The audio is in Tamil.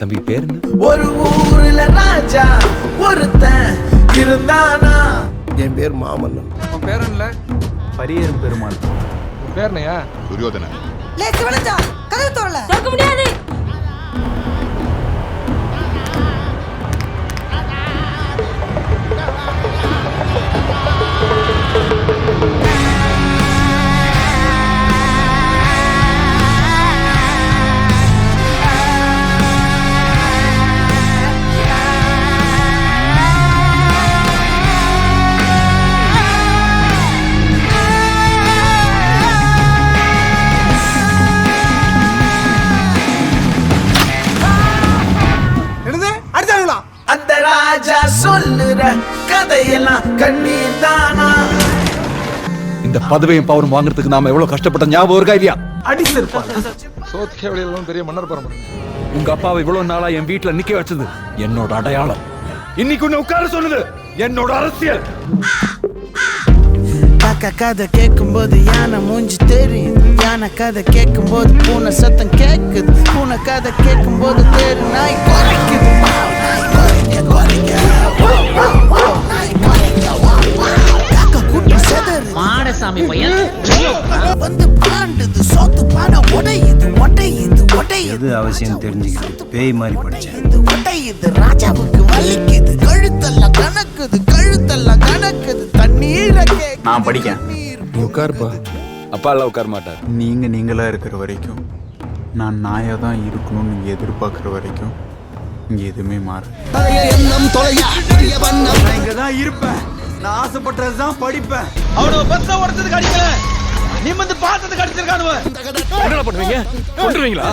தம்பி பேர் என்ன? ஒரு ஊர்ல ராஜா ஒருத்தன் இருந்தானா. என் பேர் மாமன்னன். உன் பேர் என்ன? பரியரும் பெருமாள். உன் பேர் என்னையா? துரியோதனன். கதவு தோறல திறக்க முடியாது. அந்த ராஜா சொல்லுற கதையெல்லாம் கண்ணீர் தானா. இந்த பதவியும் பவரும் வாங்குறதுக்கு நாம எவ்வளவு கஷ்டப்பட்ட ஞாபகம் இருக்கா இல்லையா? அடிச்சிருப்பாங்க. சோத்துக்கே வெளியெல்லாம் பெரிய மன்னர் பரம்பரை. உங்க அப்பாவை இவ்வளவு நாளா என் வீட்டுல நிக்க வச்சது என்னோட அடையாளம். இன்னைக்கு உன்னை உட்கார சொன்னது என்னோட அரசியல். காக்கா கதை கேட்கும் போது யானை மூஞ்சி தெரியுது. யானை கதை கேட்கும் போது பூனை சத்தம் கேக்குது. பூனை கதை கேட்கும் போது தேரு நாய் குறைக்குது. மாடசாமி பையன் வந்து பாண்டுது சோத்து பானை உடையுது உடையுது உடையுது. எது அவசியம் தெரிஞ்சுக்கிட்டு பேய் மாதிரி படிச்சேன். உடையுது ராஜாவுக்கு வலிக்குது. கழுத்தெல்லாம் கணக்குது கழுத்தெல்லாம் கணக்குது. தண்ணீரை நான் படிக்கேன். நீ உட்காருப்பா. அப்பா எல்லாம் உட்கார மாட்டார். நீங்களா இருக்கிற வரைக்கும், நான் நாயா தான் இருக்கணும்னு நீங்க எதிர்பார்க்குற வரைக்கும் இங்க எதுவுமே மாறு. நான் இங்க தான் இருப்பேன். நான் ஆசைப்பட்டதுதான் படிப்பேன். அவனோட பஸ்ஸ ஓடுறதுக்கு அடிக்கல, நிமிர்ந்து பார்த்ததுக்கு அடிச்சிருக்கானுவ. என்ன பண்ணுவீங்க? கொண்டுவீங்களா?